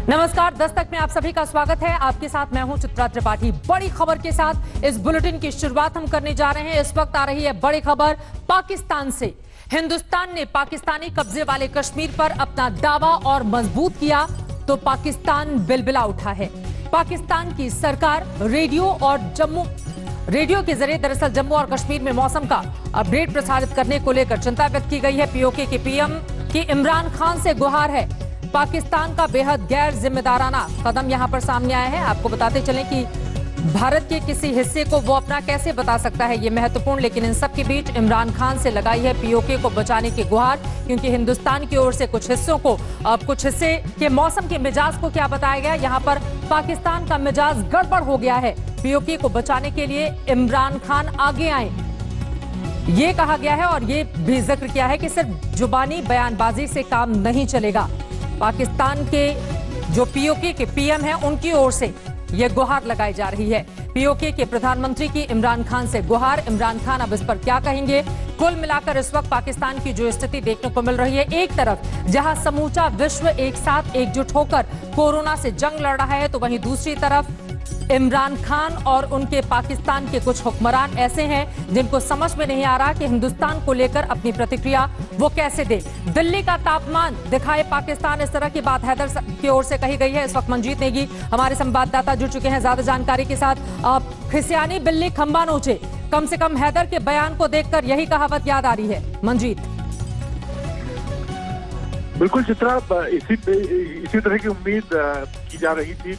नमस्कार, दस्तक में आप सभी का स्वागत है। आपके साथ मैं हूं चित्रा त्रिपाठी। बड़ी खबर के साथ इस बुलेटिन की शुरुआत हम करने जा रहे हैं। इस वक्त आ रही है बड़ी खबर पाकिस्तान से। हिंदुस्तान ने पाकिस्तानी कब्जे वाले कश्मीर पर अपना दावा और मजबूत किया तो पाकिस्तान बिलबिला उठा है। पाकिस्तान की सरकार रेडियो के जरिए दरअसल जम्मू और कश्मीर में मौसम का अपडेट प्रसारित करने को लेकर चिंता व्यक्त की गई है। पीओके के पीएम की इमरान खान से गुहार है। पाकिस्तान का बेहद गैर जिम्मेदाराना कदम यहां पर सामने आया है। आपको बताते चलें कि भारत के किसी हिस्से को वो अपना कैसे बता सकता है, ये महत्वपूर्ण। लेकिन इन सब के बीच इमरान खान से लगाई है पीओके को बचाने की गुहार, क्योंकि हिंदुस्तान की ओर से कुछ हिस्सों को कुछ हिस्से के मौसम के मिजाज को क्या बताया गया, यहाँ पर पाकिस्तान का मिजाज गड़बड़ हो गया है। पीओके को बचाने के लिए इमरान खान आगे आए, ये कहा गया है। और ये भी जिक्र किया है कि सिर्फ जुबानी बयानबाजी से काम नहीं चलेगा। पाकिस्तान के जो पीओके के पीएम हैं उनकी ओर से यह गुहार लगाई जा रही है। पीओके के प्रधानमंत्री की इमरान खान से गुहार। इमरान खान अब इस पर क्या कहेंगे? कुल मिलाकर इस वक्त पाकिस्तान की जो स्थिति देखने को मिल रही है, एक तरफ जहां समूचा विश्व एक साथ एकजुट होकर कोरोना से जंग लड़ रहा है, तो वहीं दूसरी तरफ इमरान खान और उनके पाकिस्तान के कुछ हुक्मरान ऐसे हैं जिनको समझ में नहीं आ रहा कि हिंदुस्तान को लेकर अपनी प्रतिक्रिया वो कैसे दे। दिल्ली का तापमान दिखाए पाकिस्तान, इस तरह की बात हैदर की ओर से कही गई है। इस वक्त मंजीत नेगी हमारे संवाददाता जुड़ चुके हैं ज्यादा जानकारी के साथ। खिसियानी बिल्ली खंबा नोचे, कम से कम हैदर के बयान को देखकर यही कहावत याद आ रही है। मंजीत। बिल्कुल चित्रा, इसी तरह की उम्मीद की जा रही थी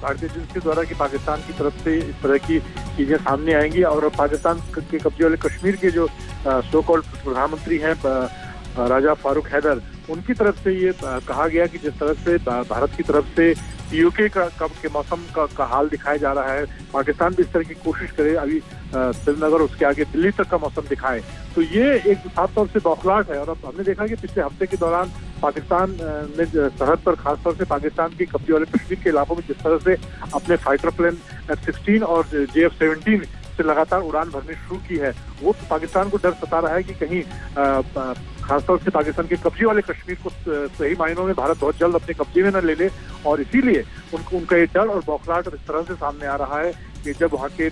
भारतीय एजेंसी द्वारा कि पाकिस्तान की तरफ से इस तरह की चीजें सामने आएंगी। और पाकिस्तान के कब्जे वाले कश्मीर के जो सो कॉल्ड प्रधानमंत्री हैं राजा फारूक हैदर, उनकी तरफ से ये कहा गया कि जिस तरह से भारत की तरफ से पीओके के मौसम का हाल दिखाया जा रहा है, पाकिस्तान भी इस तरह की कोशिश करे अभी श्रीनगर उसके आगे दिल्ली तक का मौसम दिखाए, तो ये एक साफ तौर से बौखलाहट है। और अब हमने देखा कि पिछले हफ्ते के दौरान पाकिस्तान ने सरहद पर खासतौर से पाकिस्तान की कब्जे वाले कश्मीर के इलाकों में जिस तरह से अपने फाइटर प्लेन F-16 और JF-17 से लगातार उड़ान भरनी शुरू की है, वो पाकिस्तान को डर सता रहा है कि कहीं खासतौर से पाकिस्तान के कब्जे वाले कश्मीर को सही मायनों में भारत बहुत जल्द अपने कब्जे में न ले ले। और इसीलिए उनका ये डर और बौखलाहट इस तरह से सामने आ रहा है कि जब वहाँ के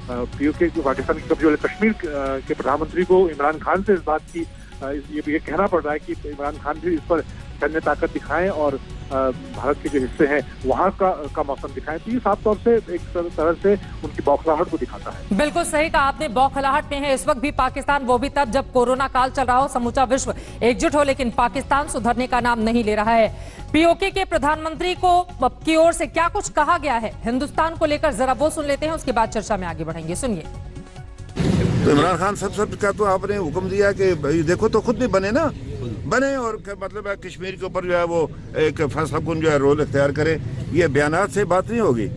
पीओके पाकिस्तान के कब्जे वाले कश्मीर के प्रधानमंत्री को इमरान खान से इस बात की ये कहना पड़ रहा है कि इमरान खान भी इस पर सैन्य ताकत दिखाएं और भारत के जो हिस्से हैं वहां का मौसम दिखाएं, तो ये साफ तौर से एक तरह से उनकी बौखलाहट को दिखाता है। बिल्कुल सही कहा आपने, बौखलाहट में है इस वक्त भी पाकिस्तान, वो भी तब जब कोरोना काल चल रहा हो, समूचा विश्व एकजुट हो, लेकिन पाकिस्तान सुधरने का नाम नहीं ले रहा है। पीओके के प्रधानमंत्री की ओर से क्या कुछ कहा गया है हिंदुस्तान को लेकर, जरा वो सुन लेते हैं, उसके बाद चर्चा में आगे बढ़ेंगे। सुनिए। तो इमरान खान सब का तो आपने हुक्म दिया कि भाई देखो तो खुद भी बने और मतलब है कश्मीर के ऊपर जो है वो एक फैसला कुन जो है रोल इख्तियार करे। ये बयानात से बात नहीं होगी।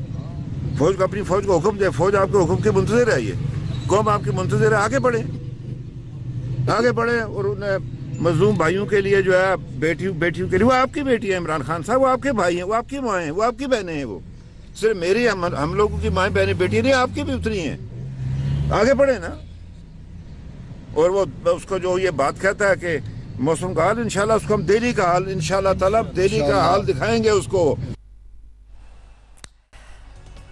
फौज को अपनी फौज को हुक्म दे, फौज आपके हुक्म के मुंतज़िर है, ये कौम आपकी मुंतज़िर है, आगे बढ़े और उन्हें मजलूम भाइयों के लिए जो है बेटियों के लिए, वो आपकी बेटी है इमरान खान साहब, वो आपके भाई हैं, वो आपकी माँ हैं, वो आपकी बहनें हैं, वो सिर्फ मेरी हम लोगों की माएँ बहनें बेटी नहीं, आपकी भी उतनी हैं, आगे बढ़े ना। और वो उसको जो ये बात कहता है कि मौसम का हाल, इंशाल्लाह उसको हम दिल्ली का हाल इंशाल्लाह ताला दिल्ली का हाल दिखाएंगे उसको।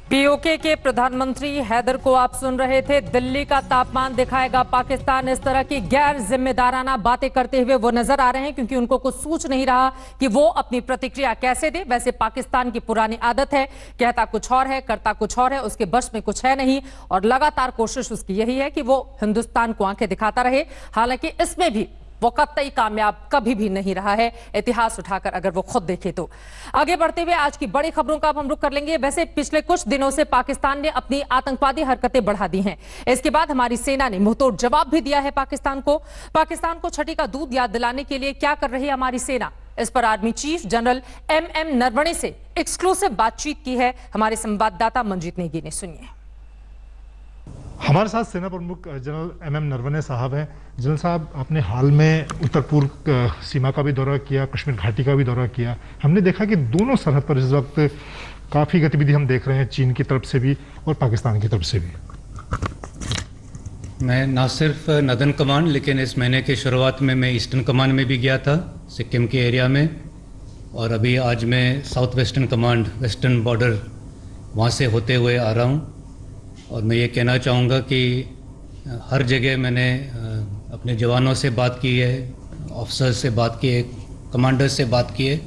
पीओके के प्रधानमंत्री हैदर को आप सुन रहे थे। दिल्ली का तापमान दिखाएगा पाकिस्तान, इस तरह की गैर जिम्मेदाराना बातें करते हुए वो नजर आ रहे हैं, क्योंकि उनको कुछ सूझ नहीं रहा कि वो अपनी प्रतिक्रिया कैसे दे। वैसे पाकिस्तान की पुरानी आदत है, कहता कुछ और है, करता कुछ और है, उसके बस में कुछ है नहीं, और लगातार कोशिश उसकी यही है कि वो हिंदुस्तान को आंखें दिखाता रहे। हालांकि इसमें भी वो कतई कामयाब कभी भी नहीं रहा है, इतिहास उठाकर अगर वो खुद देखे तो। आगे बढ़ते हुए आज की बड़ी खबरों का हम रुख कर लेंगे। वैसे पिछले कुछ दिनों से पाकिस्तान ने अपनी आतंकवादी हरकतें बढ़ा दी हैं। इसके बाद हमारी सेना ने मुंहतोड़ जवाब भी दिया है पाकिस्तान को छठी का दूध याद दिलाने के लिए क्या कर रही है हमारी सेना, इस पर army chief general MM Naravane से एक्सक्लूसिव बातचीत की है हमारे संवाददाता मंजीत नेगी ने। सुनिए। हमारे साथ सेना प्रमुख जनरल MM नरवणे साहब हैं। जनरल साहब, आपने हाल में उत्तर पूर्व सीमा का भी दौरा किया, कश्मीर घाटी का भी दौरा किया। हमने देखा कि दोनों सरहद पर इस वक्त काफ़ी गतिविधि हम देख रहे हैं, चीन की तरफ से भी और पाकिस्तान की तरफ से भी। मैं ना सिर्फ नदन कमान, लेकिन इस महीने के शुरुआत में मैं ईस्टर्न कमान में भी गया था, सिक्किम के एरिया में। और अभी आज मैं south western command western border वहाँ से होते हुए आ रहा हूँ। और मैं ये कहना चाहूँगा कि हर जगह मैंने अपने जवानों से बात की है, ऑफिसर्स से बात की है, कमांडर्स से बात की है,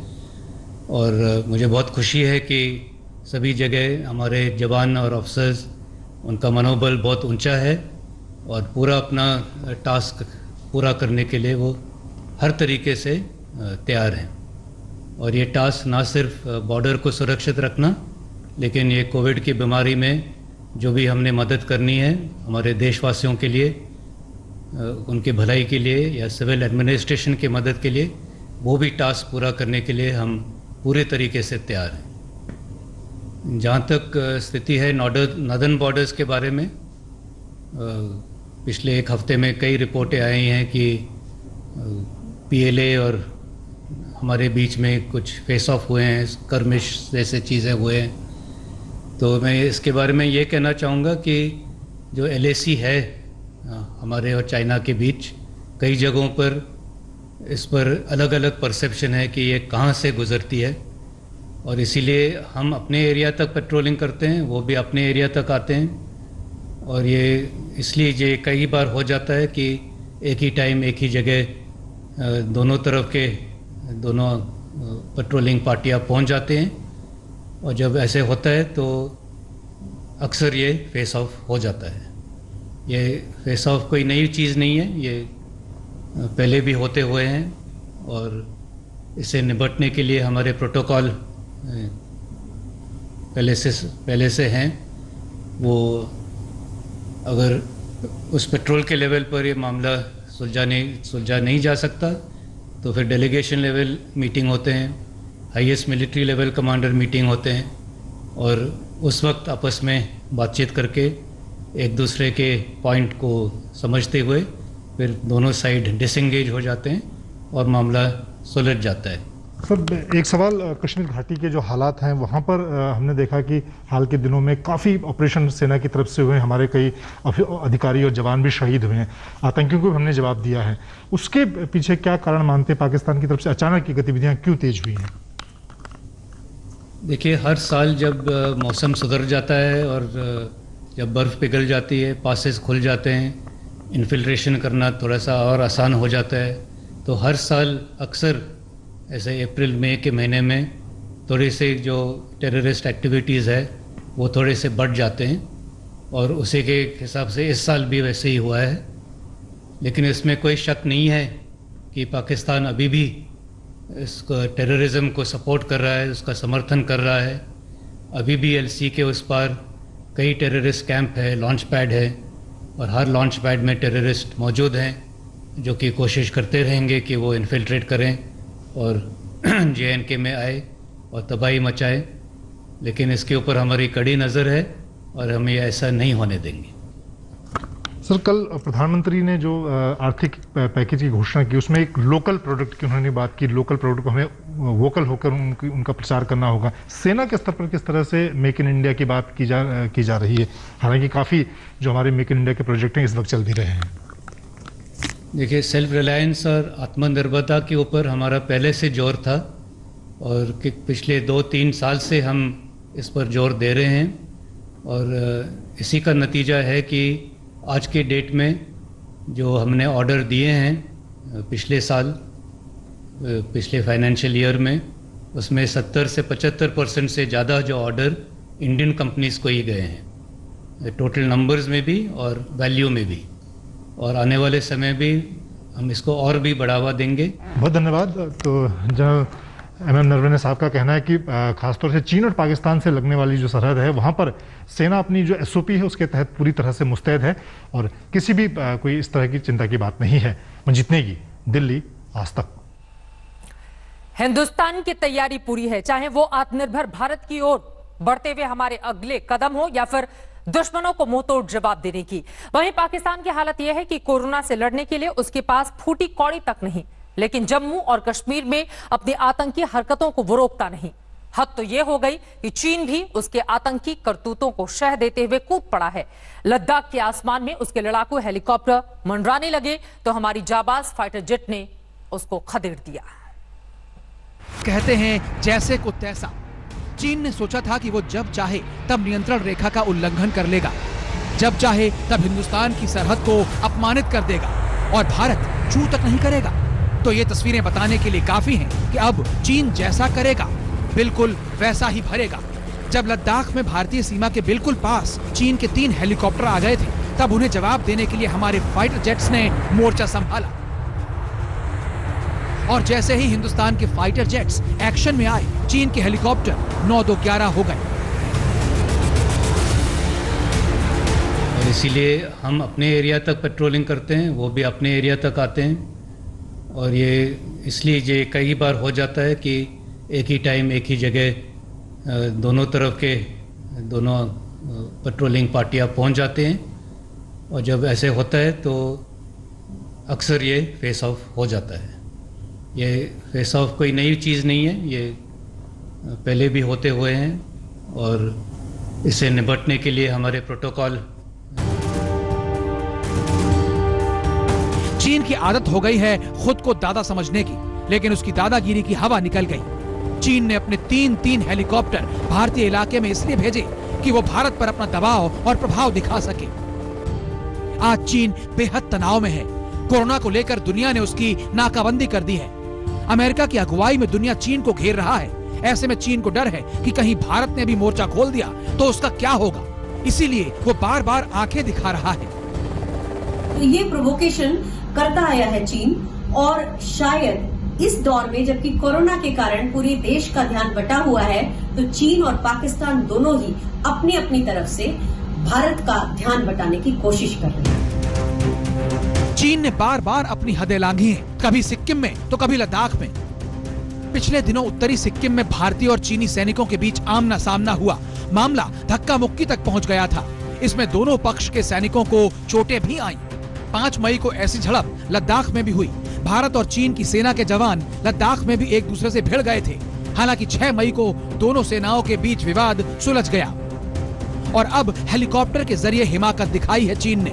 और मुझे बहुत खुशी है कि सभी जगह हमारे जवान और ऑफिसर्स, उनका मनोबल बहुत ऊंचा है और पूरा अपना टास्क पूरा करने के लिए वो हर तरीके से तैयार हैं। और ये टास्क ना सिर्फ बॉर्डर को सुरक्षित रखना, लेकिन ये कोविड की बीमारी में जो भी हमने मदद करनी है हमारे देशवासियों के लिए, उनकी भलाई के लिए या सिविल एडमिनिस्ट्रेशन की मदद के लिए, वो भी टास्क पूरा करने के लिए हम पूरे तरीके से तैयार हैं। जहाँ तक स्थिति है नॉर्दर्न बॉर्डर्स के बारे में, पिछले एक हफ्ते में कई रिपोर्टें आई हैं कि पीएलए और हमारे बीच में कुछ फेस ऑफ हुए हैं, skirmish जैसे चीज़ें हुए हैं। तो मैं इसके बारे में ये कहना चाहूँगा कि जो LAC है हमारे और चाइना के बीच, कई जगहों पर इस पर अलग अलग परसेप्शन है कि ये कहाँ से गुज़रती है, और इसीलिए हम अपने एरिया तक पेट्रोलिंग करते हैं, वो भी अपने एरिया तक आते हैं। और ये इसलिए ये कई बार हो जाता है कि एक ही टाइम एक ही जगह दोनों तरफ के दोनों पेट्रोलिंग पार्टियाँ पहुँच जाते हैं, और जब ऐसे होता है तो अक्सर ये फेस ऑफ हो जाता है। ये फेस ऑफ कोई नई चीज़ नहीं है, ये पहले भी होते हुए हैं, और इसे निपटने के लिए हमारे प्रोटोकॉल पहले से हैं। वो अगर उस पेट्रोल के लेवल पर ये मामला सुलझा नहीं जा सकता तो फिर डेलीगेशन लेवल मीटिंग होते हैं, highest military level commander meeting होते हैं, और उस वक्त आपस में बातचीत करके एक दूसरे के पॉइंट को समझते हुए फिर दोनों साइड डिसएंगेज हो जाते हैं और मामला सुलझ जाता है। सर, एक सवाल, कश्मीर घाटी के जो हालात हैं वहाँ पर हमने देखा कि हाल के दिनों में काफ़ी ऑपरेशन सेना की तरफ से हुए, हमारे कई अधिकारी और जवान भी शहीद हुए हैं, आतंकियों को भी हमने जवाब दिया है। उसके पीछे क्या कारण मानते हैं? पाकिस्तान की तरफ से अचानक की गतिविधियाँ क्यों तेज हुई हैं? देखिए, हर साल जब मौसम सुधर जाता है और जब बर्फ़ पिघल जाती है, पासेस खुल जाते हैं, इन्फिल्ट्रेशन करना थोड़ा सा और आसान हो जाता है, तो हर साल अक्सर ऐसे अप्रैल मई के महीने में थोड़ी से जो टेररिस्ट एक्टिविटीज़ है वो थोड़े से बढ़ जाते हैं, और उसी के हिसाब से इस साल भी वैसे ही हुआ है। लेकिन इसमें कोई शक नहीं है कि पाकिस्तान अभी भी इसको टेररिज्म को सपोर्ट कर रहा है, उसका समर्थन कर रहा है। अभी भी LC के उस पार कई टेररिस्ट कैंप है, लॉन्च पैड है, और हर लॉन्च पैड में टेररिस्ट मौजूद हैं जो कि कोशिश करते रहेंगे कि वो इन्फिल्ट्रेट करें और JNK में आए और तबाही मचाए। लेकिन इसके ऊपर हमारी कड़ी नज़र है और हम ये ऐसा नहीं होने देंगे। सर, कल प्रधानमंत्री ने जो आर्थिक पैकेज की घोषणा की उसमें एक लोकल प्रोडक्ट की उन्होंने बात की। लोकल प्रोडक्ट को हमें वोकल होकर उनका प्रचार करना होगा। सेना के स्तर पर किस तरह से मेक इन इंडिया की बात की जा रही है? हालांकि काफ़ी जो हमारे मेक इन इंडिया के प्रोजेक्ट हैं इस वक्त चल भी रहे हैं। देखिए, सेल्फ रिलायंस और आत्मनिर्भरता के ऊपर हमारा पहले से जोर था, और कि पिछले 2-3 साल से हम इस पर जोर दे रहे हैं, और इसी का नतीजा है कि आज के डेट में जो हमने ऑर्डर दिए हैं पिछले साल, पिछले फाइनेंशियल ईयर में, उसमें 70 से 75% से ज़्यादा जो ऑर्डर इंडियन कंपनीज़ को ही गए हैं, टोटल नंबर्स में भी और वैल्यू में भी। और आने वाले समय भी हम इसको और भी बढ़ावा देंगे। बहुत धन्यवाद। तो जनरल MM नरवणे साहब का कहना है कि खासतौर से चीन और पाकिस्तान से लगने वाली जो सरहद है वहाँ पर सेना अपनी जो SOP है उसके तहत पूरी तरह से मुस्तैद है, और किसी भी कोई इस तरह की चिंता की बात नहीं है। मंजीत नेगी, दिल्ली, आज तक। हिंदुस्तान की तैयारी पूरी है, चाहे वो आत्मनिर्भर भारत की ओर बढ़ते हुए हमारे अगले कदम हो या फिर दुश्मनों को मुंहतोड़ जवाब देने की। वहीं पाकिस्तान की हालत यह है कि कोरोना से लड़ने के लिए उसके पास फूटी कौड़ी तक नहीं, लेकिन जम्मू और कश्मीर में अपनी आतंकी हरकतों को वो रोकता नहीं। हद तो यह हो गई कि चीन भी उसके आतंकी करतूतों को शह देते हुए कूद पड़ा है। लद्दाख के आसमान में उसके लड़ाकू हेलीकॉप्टर मंडराने लगे तो हमारी जाबाज फाइटर जेट ने उसको खदेड़ दिया। कहते हैं जैसे को तैसा। चीन ने सोचा था कि वो जब चाहे तब नियंत्रण रेखा का उल्लंघन कर लेगा, जब चाहे तब हिंदुस्तान की सरहद को अपमानित कर देगा और भारत छू तक नहीं करेगा। तो ये तस्वीरें बताने के लिए काफी हैं कि अब चीन जैसा करेगा बिल्कुल वैसा ही भरेगा। जब लद्दाख में भारतीय सीमा के बिल्कुल पास चीन के 3 हेलीकॉप्टर आ गए थे, तब उन्हें जवाब देने के लिए हमारे फाइटर जेट्स ने मोर्चा संभाला। और जैसे ही हिंदुस्तान के फाइटर जेट्स एक्शन में आए, चीन के हेलीकॉप्टर 9-2-11 हो गए। और इसीलिए हम अपने एरिया तक पेट्रोलिंग करते हैं, वो भी अपने एरिया तक आते हैं। और ये इसलिए ये कई बार हो जाता है कि एक ही टाइम एक ही जगह दोनों तरफ के दोनों पेट्रोलिंग पार्टियां पहुंच जाते हैं। और जब ऐसे होता है तो अक्सर ये फेस ऑफ हो जाता है। ये फेस ऑफ कोई नई चीज़ नहीं है, ये पहले भी होते हुए हैं और इससे निपटने के लिए हमारे प्रोटोकॉल। चीन की आदत हो गई है खुद को दादा समझने की, लेकिन उसकी दादागिरी की हवा निकल गई। चीन ने अपने 3 हेलीकॉप्टर भारतीय इलाके में इसलिए भेजे कि वो भारत पर अपना दबाव और प्रभाव दिखा सके। आज चीन बेहद तनाव में है। कोरोना को लेकर दुनिया ने उसकी नाकाबंदी कर दी है। अमेरिका की अगुवाई में दुनिया चीन को घेर रहा है। ऐसे में चीन को डर है कि कहीं भारत ने भी मोर्चा खोल दिया तो उसका क्या होगा। इसीलिए वो बार बार आंखें दिखा रहा है। तो ये प्रोवोकेशन करता आया है चीन, और शायद इस दौर में जबकि कोरोना के कारण पूरे देश का ध्यान बटा हुआ है, तो चीन और पाकिस्तान दोनों ही अपनी अपनी तरफ से भारत का ध्यान बटाने की कोशिश कर रहे हैं। चीन ने बार बार अपनी हदें लांघी हैं, कभी सिक्किम में तो कभी लद्दाख में। पिछले दिनों उत्तरी सिक्किम में भारतीय और चीनी सैनिकों के बीच आमना सामना हुआ। मामला धक्का मुक्की तक पहुंच गया था। इसमें दोनों पक्ष के सैनिकों को चोटें भी आईं। 5 मई को ऐसी झड़प लद्दाख में भी हुई। भारत और चीन की सेना के जवान लद्दाख में भी एक दूसरे से भिड़ गए थे। हालांकि 6 मई को दोनों सेनाओं के बीच विवाद सुलझ गया और अब हेलीकॉप्टर के जरिए हिमाकत दिखाई है चीन ने।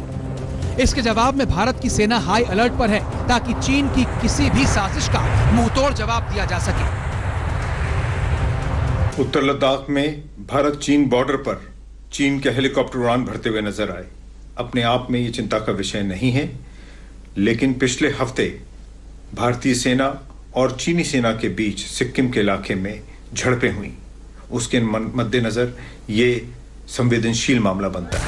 इसके जवाब में भारत की सेना हाई अलर्ट पर है ताकि चीन की किसी भी साजिश का मुंहतोड़ जवाब दिया जा सके। उत्तर लद्दाख में भारत चीन बॉर्डर पर चीन के हेलीकॉप्टर उड़ान भरते हुए नजर आए। अपने आप में ये चिंता का विषय नहीं है, लेकिन पिछले हफ्ते भारतीय सेना और चीनी सेना के बीच सिक्किम के इलाके में झड़पें हुई। उसके मद्देनजर ये संवेदनशील मामला बनता है।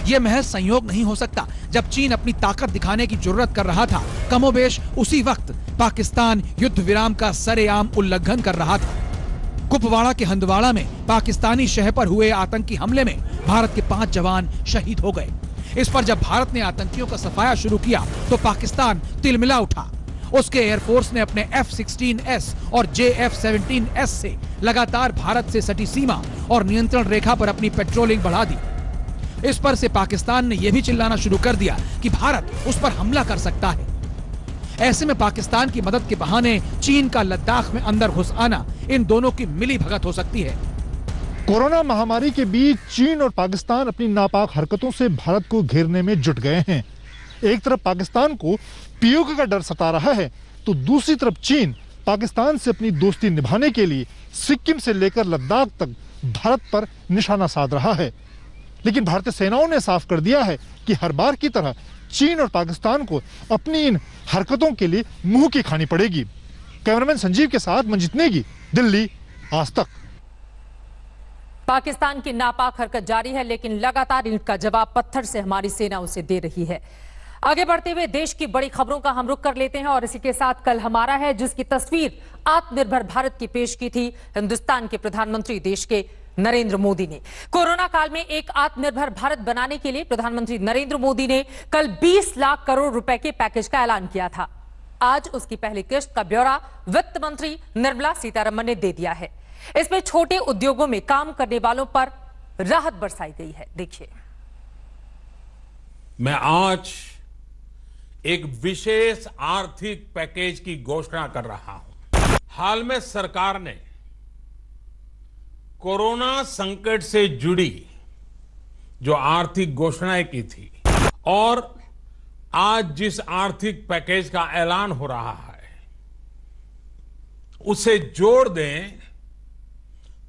यह महज संयोग नहीं हो सकता। जब चीन अपनी ताकत दिखाने की जुर्रत कर रहा था, कमोबेश उसी वक्त पाकिस्तान युद्ध विराम का सरेआम उल्लंघन कर रहा था। कुपवाड़ा के हंदवाड़ा में पाकिस्तानी शहर पर हुए आतंकी हमले में भारत के 5 जवान शहीद हो गए। इस पर जब भारत ने आतंकियों का सफाया शुरू किया तो पाकिस्तान तिलमिला उठा। उसके एयरफोर्स ने अपने F-16S और JF-17S से लगातार भारत से सटी सीमा और नियंत्रण रेखा पर अपनी पेट्रोलिंग बढ़ा दी। इस पर से पाकिस्तान ने यह भी चिल्लाना शुरू कर दिया कि भारत उस पर हमला कर सकता है। ऐसे में पाकिस्तान की मदद के बहाने चीन का लद्दाख में अंदर घुस आना इन दोनों की मिली भगत हो सकती है। कोरोना महामारी के बीच चीन और पाकिस्तान अपनी नापाक हरकतों से भारत को घेरने में जुट गए हैं। एक तरफ पाकिस्तान को पीओके का डर सता रहा है, तो दूसरी तरफ चीन पाकिस्तान से अपनी दोस्ती निभाने के लिए सिक्किम से लेकर लद्दाख तक भारत पर निशाना साध रहा है। लेकिन भारतीय सेनाओं ने साफ कर दिया है कि हर बार की तरह चीन और पाकिस्तान को अपनी इन हरकतों के लिए मुंह की खानी पड़ेगी। कैमरामैन संजीव के साथ मंजित नेगी, दिल्ली, आज तक। पाकिस्तान की नापाक हरकत जारी है, लेकिन लगातार ईंट का जवाब पत्थर से हमारी सेना उसे दे रही है। आगे बढ़ते हुए देश की बड़ी खबरों का हम रुख कर लेते हैं और इसी के साथ कल हमारा है, जिसकी तस्वीर आत्मनिर्भर भारत की पेश की थी हिंदुस्तान के प्रधानमंत्री देश के नरेंद्र मोदी ने। कोरोना काल में एक आत्मनिर्भर भारत बनाने के लिए प्रधानमंत्री नरेंद्र मोदी ने कल 20 लाख करोड़ रुपए के पैकेज का ऐलान किया था। आज उसकी पहली किस्त का ब्यौरा वित्त मंत्री निर्मला सीतारमण ने दे दिया है। इसमें छोटे उद्योगों में काम करने वालों पर राहत बरसाई गई है। देखिए, मैं आज एक विशेष आर्थिक पैकेज की घोषणा कर रहा हूं। हाल में सरकार ने कोरोना संकट से जुड़ी जो आर्थिक घोषणाएं की थी और आज जिस आर्थिक पैकेज का ऐलान हो रहा है, उसे जोड़ दें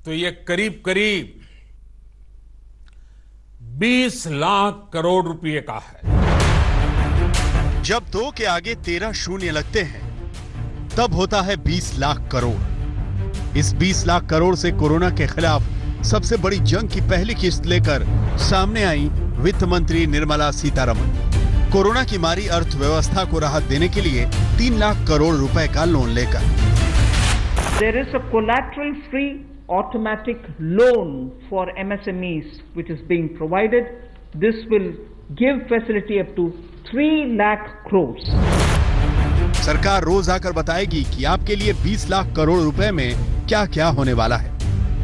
तो ये करीब करीब 20 लाख करोड़ रुपए का है। जब 2 के आगे 13 शून्य लगते हैं तब होता है 20 लाख करोड़। इस 20 लाख करोड़ से कोरोना के खिलाफ सबसे बड़ी जंग की पहली किस्त लेकर सामने आई वित्त मंत्री निर्मला सीतारमण। कोरोना की मारी अर्थव्यवस्था को राहत देने के लिए 3 लाख करोड़ रुपए का लोन लेकर There is a collateral-free automatic loan for MSMEs which is being provided. This will give facility up to 3 lakh crores. सरकार रोज आकर बताएगी कि आपके लिए 20 लाख करोड़ रुपए में क्या क्या होने वाला है,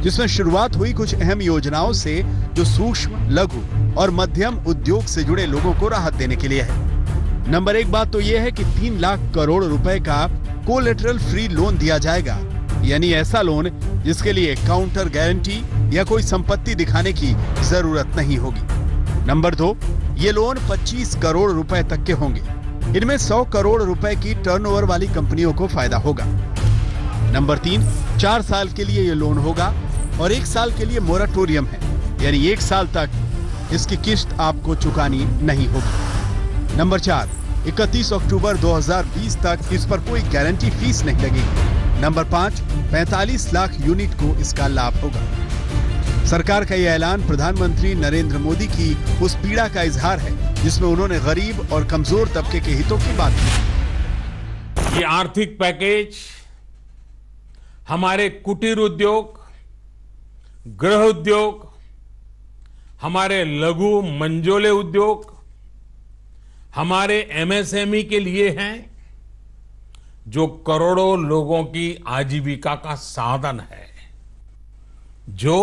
जिसमें शुरुआत हुई कुछ अहम योजनाओं से जो सूक्ष्म, लघु और मध्यम उद्योग से जुड़े लोगों को राहत देने के लिए है। नंबर 1 बात तो यह है कि 3 लाख करोड़ रुपए का कोलेटरल फ्री लोन दिया जाएगा, यानी ऐसा लोन जिसके लिए काउंटर गारंटी या कोई संपत्ति दिखाने की जरूरत नहीं होगी। नंबर 2, ये लोन 25 करोड़ रुपए तक के होंगे। इनमें 100 करोड़ रुपए की टर्नओवर वाली कंपनियों को फायदा होगा। नंबर 3, 4 साल के लिए ये लोन होगा और 1 साल के लिए मोराटोरियम है, यानी 1 साल तक इसकी किस्त आपको चुकानी नहीं होगी। नंबर 4, 31 अक्टूबर 2020 तक इस पर कोई गारंटी फीस नहीं लगेगी। नंबर 5, 45 लाख यूनिट को इसका लाभ होगा। सरकार का यह ऐलान प्रधानमंत्री नरेंद्र मोदी की उस पीड़ा का इजहार है जिसमें उन्होंने गरीब और कमजोर तबके के हितों की बात की। ये आर्थिक पैकेज हमारे कुटीर उद्योग, गृह उद्योग, हमारे लघु मंझोले उद्योग, हमारे एमएसएमई के लिए हैं, जो करोड़ों लोगों की आजीविका का साधन है, जो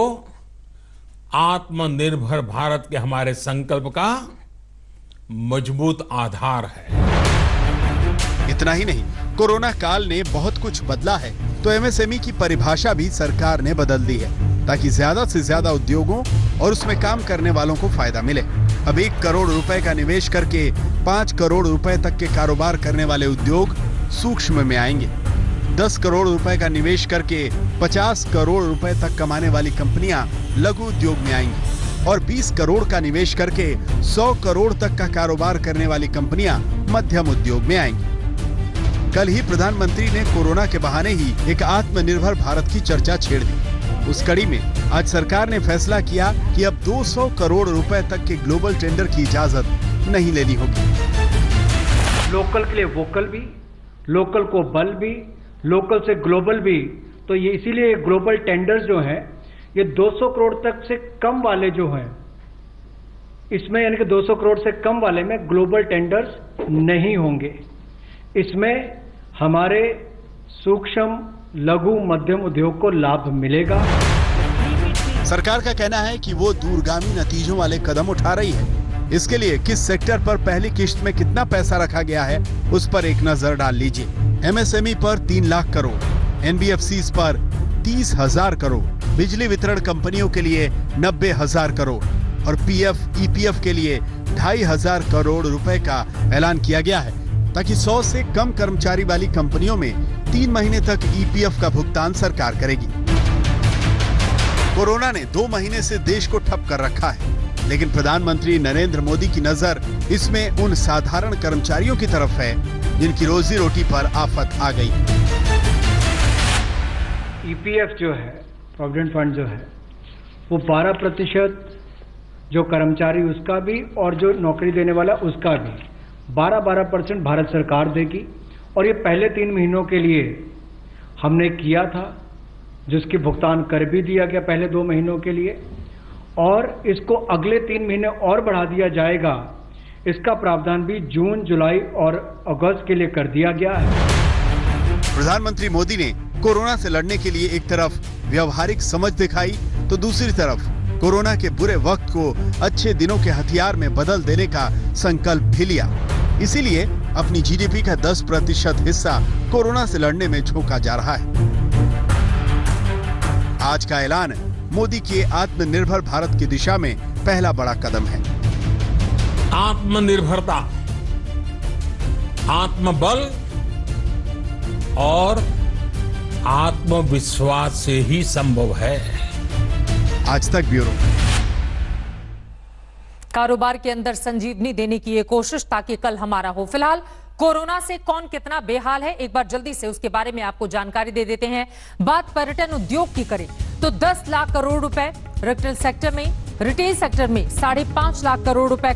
आत्मनिर्भर भारत के हमारे संकल्प का मजबूत आधार है। इतना ही नहीं, कोरोना काल ने बहुत कुछ बदला है, तो एमएसएमई की परिभाषा भी सरकार ने बदल दी है ताकि ज्यादा से ज्यादा उद्योगों और उसमें काम करने वालों को फायदा मिले। अब 1 करोड़ रुपए का निवेश करके 5 करोड़ रुपए तक के कारोबार करने वाले उद्योग सूक्ष्म में आएंगे। 10 करोड़ रुपए का निवेश करके 50 करोड़ रुपए तक कमाने वाली कंपनियां लघु उद्योग में आएंगी और 20 करोड़ का निवेश करके 100 करोड़ तक का कारोबार करने वाली कंपनियां मध्यम उद्योग में आएंगी। कल ही प्रधानमंत्री ने कोरोना के बहाने ही एक आत्मनिर्भर भारत की चर्चा छेड़ दी। उस कड़ी में आज सरकार ने फैसला किया कि अब 200 करोड़ रुपए तक के ग्लोबल टेंडर की इजाजत नहीं लेनी होगी। लोकल के लिए वोकल भी, लोकल को बल भी, लोकल से ग्लोबल भी। तो ये इसीलिए ग्लोबल टेंडर्स जो हैं ये 200 करोड़ तक से कम वाले जो हैं, इसमें यानी कि 200 करोड़ से कम वाले में ग्लोबल टेंडर्स नहीं होंगे। इसमें हमारे सूक्ष्म, लघु, मध्यम उद्योग को लाभ मिलेगा। सरकार का कहना है कि वो दूरगामी नतीजों वाले कदम उठा रही है। इसके लिए किस सेक्टर पर पहली किश्त में कितना पैसा रखा गया है उस पर एक नजर डाल लीजिए। एमएसएमई पर 3 लाख करोड़, एनबीएफसीज पर 30,000 करोड़, बिजली वितरण कंपनियों के लिए 90,000 करोड़ और पीएफ, ईपीएफ के लिए 2,500 करोड़ रुपए का ऐलान किया गया है ताकि 100 से कम कर्मचारी वाली कंपनियों में 3 महीने तक ईपीएफ का भुगतान सरकार करेगी। कोरोना ने 2 महीने से देश को ठप कर रखा है, लेकिन प्रधानमंत्री नरेंद्र मोदी की नजर इसमें उन साधारण कर्मचारियों की तरफ है जिनकी रोजी रोटी पर आफत आ गई। ईपीएफ जो है, प्रोविडेंट फंड जो है, वो 12% जो कर्मचारी उसका भी और जो नौकरी देने वाला उसका भी 12% भारत सरकार देगी। और ये पहले 3 महीनों के लिए हमने किया था, जिसकी भुगतान कर भी दिया गया पहले 2 महीनों के लिए, और इसको अगले 3 महीने और बढ़ा दिया जाएगा। इसका प्रावधान भी जून, जुलाई और अगस्त के लिए कर दिया गया है। प्रधानमंत्री मोदी ने कोरोना से लड़ने के लिए एक तरफ व्यवहारिक समझ दिखाई तो दूसरी तरफ कोरोना के बुरे वक्त को अच्छे दिनों के हथियार में बदल देने का संकल्प भी लिया। इसीलिए अपनी जीडीपी का 10% हिस्सा कोरोना से लड़ने में झोंका जा रहा है। आज का ऐलान मोदी के आत्मनिर्भर भारत की दिशा में पहला बड़ा कदम है। आत्मनिर्भरता, आत्मबल और आत्मविश्वास से ही संभव है। आज तक ब्यूरो। कारोबार के अंदर संजीवनी देने की ये कोशिश ताकि कल हमारा हो। फिलहाल कोरोना से कौन कितना बेहाल है, एक बार जल्दी से उसके बारे में आपको जानकारी दे देते हैं। बात पर्यटन उद्योग की करें तो 10 लाख करोड़ रुपए रिटेल सेक्टर में 5.5 लाख करोड़ रुपए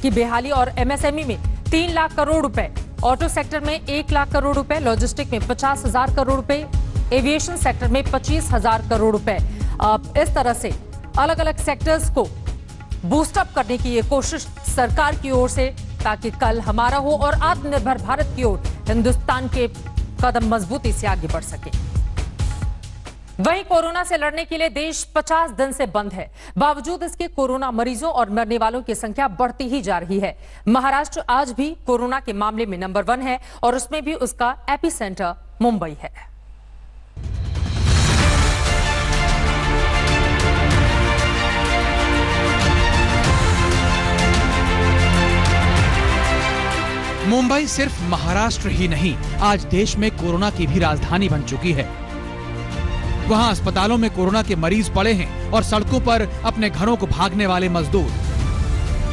की बेहाली और एमएसएमई में 3 लाख करोड़ रुपए, ऑटो सेक्टर में 1 लाख करोड़ रुपए, लॉजिस्टिक में 50,000 करोड़ रुपए, एविएशन सेक्टर में 25,000 करोड़ रुपए। इस तरह से अलग अलग सेक्टर्स को बूस्टअप करने की ये कोशिश सरकार की ओर से, ताकि कल हमारा हो और आत्मनिर्भर भारत की ओर हिंदुस्तान के कदम मजबूती से आगे बढ़ सके। वहीं कोरोना से लड़ने के लिए देश 50 दिन से बंद है। बावजूद इसके कोरोना मरीजों और मरने वालों की संख्या बढ़ती ही जा रही है। महाराष्ट्र आज भी कोरोना के मामले में नंबर 1 है और उसमें भी उसका एपिसेंटर मुंबई है। मुंबई सिर्फ महाराष्ट्र ही नहीं, आज देश में कोरोना की भी राजधानी बन चुकी है। वहां अस्पतालों में कोरोना के मरीज पड़े हैं और सड़कों पर अपने घरों को भागने वाले मजदूर।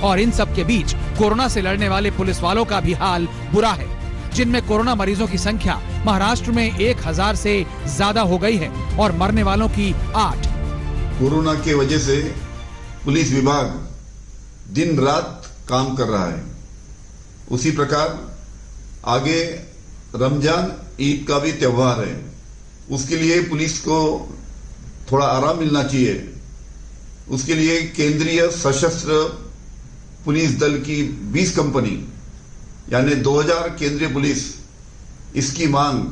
और इन सब के बीच कोरोना से लड़ने वाले पुलिस वालों का भी हाल बुरा है, जिनमें कोरोना मरीजों की संख्या महाराष्ट्र में 1000 से ज्यादा हो गई है और मरने वालों की 8। कोरोना के वजह से पुलिस विभाग दिन रात काम कर रहा है। उसी प्रकार आगे रमजान ईद का भी त्योहार है, उसके लिए पुलिस को थोड़ा आराम मिलना चाहिए। उसके लिए केंद्रीय सशस्त्र पुलिस दल की 20 कंपनी यानी 2000 केंद्रीय पुलिस, इसकी मांग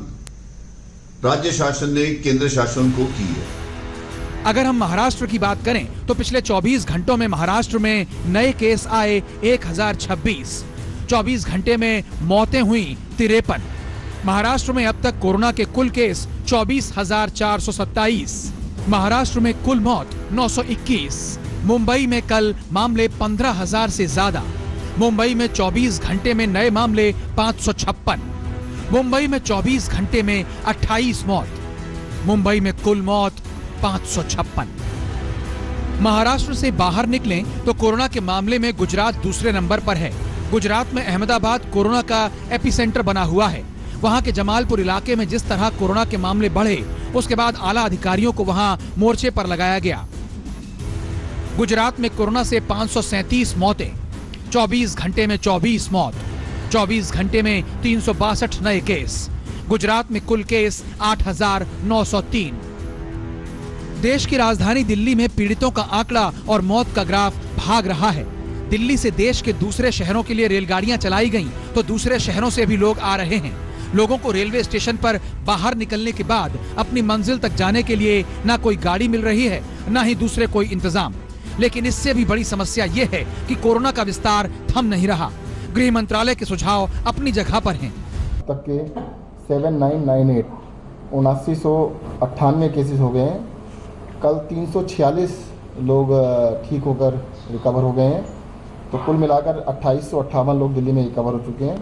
राज्य शासन ने केंद्र शासन को की है। अगर हम महाराष्ट्र की बात करें तो पिछले 24 घंटों में महाराष्ट्र में नए केस आए 1026, 24 घंटे में मौतें हुई 53। महाराष्ट्र में अब तक कोरोना के कुल केस 24,427। महाराष्ट्र में कुल मौत 921। मुंबई में कल मामले 15,000 से ज्यादा। मुंबई में 24 घंटे में नए मामले 556। मुंबई में 24 घंटे में 28 मौत। मुंबई में कुल मौत 556। महाराष्ट्र से बाहर निकलें तो कोरोना के मामले में गुजरात दूसरे नंबर पर है। गुजरात में अहमदाबाद कोरोना का एपिसेंटर बना हुआ है। वहां के जमालपुर इलाके में जिस तरह कोरोना के मामले बढ़े, उसके बाद आला अधिकारियों को वहां मोर्चे पर लगाया गया। गुजरात में कोरोना से 537 मौतें, 24 घंटे में 24 मौत, 24 घंटे में 362 नए केस। गुजरात में कुल केस 8,903। देश की राजधानी दिल्ली में पीड़ितों का आंकड़ा और मौत का ग्राफ भाग रहा है। दिल्ली से देश के दूसरे शहरों के लिए रेलगाड़ियां चलाई गईं, तो दूसरे शहरों से भी लोग आ रहे हैं। लोगों को रेलवे स्टेशन पर बाहर निकलने के बाद अपनी मंजिल तक जाने के लिए ना कोई गाड़ी मिल रही है, ना ही दूसरे कोई इंतजाम। लेकिन इससे भी बड़ी समस्या ये है कि कोरोना का विस्तार थम नहीं रहा। गृह मंत्रालय के सुझाव अपनी जगह पर हैं। तक के 7998 7998 केसेस हो गए हैं। कल 346 लोग ठीक होकर रिकवर हो गए हैं, तो कुल मिलाकर 2858 लोग दिल्ली में रिकवर हो चुके हैं।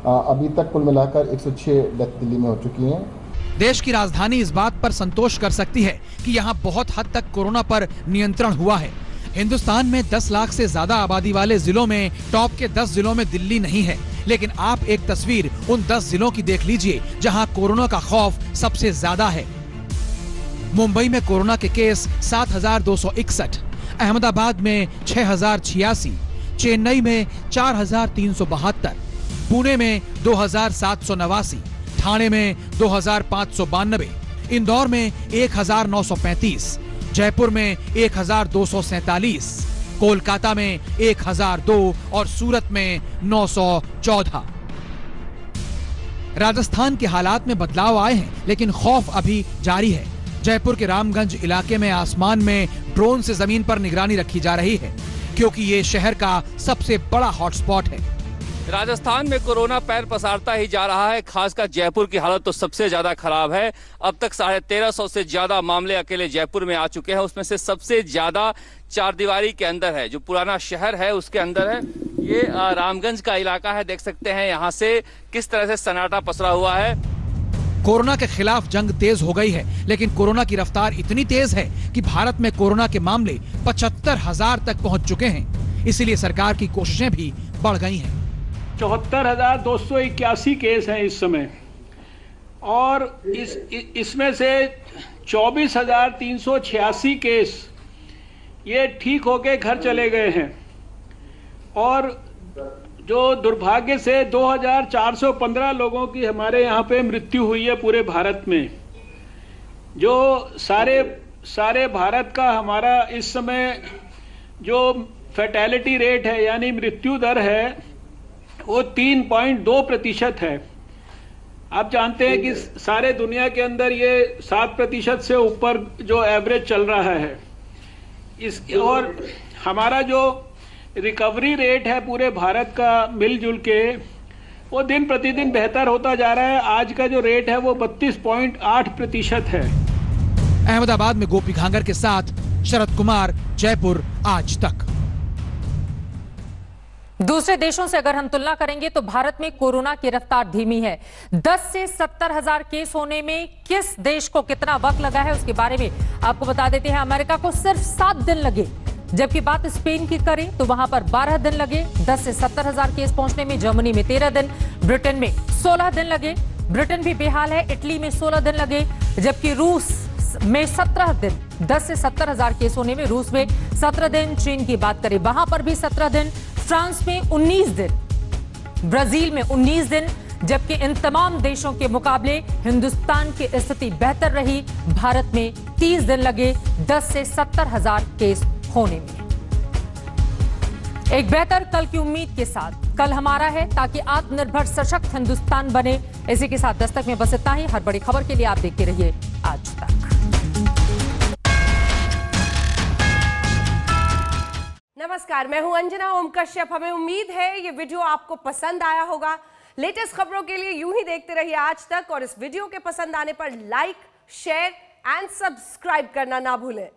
अभी तक कुल मिलाकर 106 डेथ दिल्ली में हो चुकी हैं। देश की राजधानी इस बात पर संतोष कर सकती है कि यहाँ बहुत हद तक कोरोना पर नियंत्रण हुआ है। हिंदुस्तान में 10 लाख से ज्यादा आबादी वाले जिलों में टॉप के 10 जिलों में दिल्ली नहीं है। लेकिन आप एक तस्वीर उन 10 जिलों की देख लीजिए जहाँ कोरोना का खौफ सबसे ज्यादा है। मुंबई में कोरोना के केस 7,261, अहमदाबाद में 6,086, चेन्नई में 4,372, पुणे में 2,789, ठाणे में 2,592, इंदौर में 1,935, जयपुर में 1,247, कोलकाता में 1,002 और सूरत में 914। राजस्थान के हालात में बदलाव आए हैं, लेकिन खौफ अभी जारी है। जयपुर के रामगंज इलाके में आसमान में ड्रोन से जमीन पर निगरानी रखी जा रही है, क्योंकि ये शहर का सबसे बड़ा हॉटस्पॉट है। राजस्थान में कोरोना पैर पसारता ही जा रहा है। खासकर जयपुर की हालत तो सबसे ज्यादा खराब है। अब तक 1350 से ज्यादा मामले अकेले जयपुर में आ चुके हैं। उसमें से सबसे ज्यादा चारदीवारी के अंदर है, जो पुराना शहर है उसके अंदर है। ये रामगंज का इलाका है, देख सकते हैं यहाँ से किस तरह से सन्नाटा पसरा हुआ है। कोरोना के खिलाफ जंग तेज हो गई है, लेकिन कोरोना की रफ्तार इतनी तेज है कि भारत में कोरोना के मामले 75,000 तक पहुंच चुके हैं। इसीलिए सरकार की कोशिशें भी बढ़ गई हैं। 74,281 केस हैं इस समय, और इसमें से 24,386 केस ये ठीक होके घर चले गए हैं, और जो दुर्भाग्य से 2,415 लोगों की हमारे यहाँ पे मृत्यु हुई है पूरे भारत में। जो सारे भारत का हमारा इस समय जो फैटेलिटी रेट है यानी मृत्यु दर है वो 3.2% है। आप जानते हैं कि सारे दुनिया के अंदर ये 7% से ऊपर जो एवरेज चल रहा है। और हमारा जो रिकवरी रेट है पूरे भारत का मिलजुल के वो दिन प्रतिदिन बेहतर होता जा रहा है। आज का जो रेट है वो 32.8% है। अहमदाबाद में गोपी घांगर के साथ शरद कुमार, जयपुर आज तक। दूसरे देशों से अगर हम तुलना करेंगे तो भारत में कोरोना की रफ्तार धीमी है। 10 से 70,000 केस होने में किस देश को कितना वक्त लगा है उसके बारे में आपको बता देते हैं। अमेरिका को सिर्फ 7 दिन लगे, जबकि बात स्पेन की करें तो वहां पर 12 दिन लगे 10 से 70,000 केस पहुंचने में। जर्मनी में 13 दिन, ब्रिटेन में 16 दिन लगे, ब्रिटेन भी बेहाल है। इटली में 16 दिन लगे, जबकि रूस में 17 दिन, 10 से 70,000 केस होने में रूस में 17 दिन। चीन की बात करें वहां पर भी 17 दिन, फ्रांस में 19 दिन, ब्राजील में 19 दिन, जबकि इन तमाम देशों के मुकाबले हिंदुस्तान की स्थिति बेहतर रही। भारत में 30 दिन लगे 10 से 70,000 केस होने में। एक बेहतर कल की उम्मीद के साथ कल हमारा है, ताकि आत्मनिर्भर सशक्त हिंदुस्तान बने। इसी के साथ दस्तक में बस इतना ही। हर बड़ी खबर के लिए आप देखते रहिए आज तक। नमस्कार, मैं हूं अंजना ओम कश्यप। हमें उम्मीद है ये वीडियो आपको पसंद आया होगा। लेटेस्ट खबरों के लिए यूं ही देखते रहिए आज तक, और इस वीडियो के पसंद आने पर लाइक, शेयर एंड सब्सक्राइब करना ना भूलें।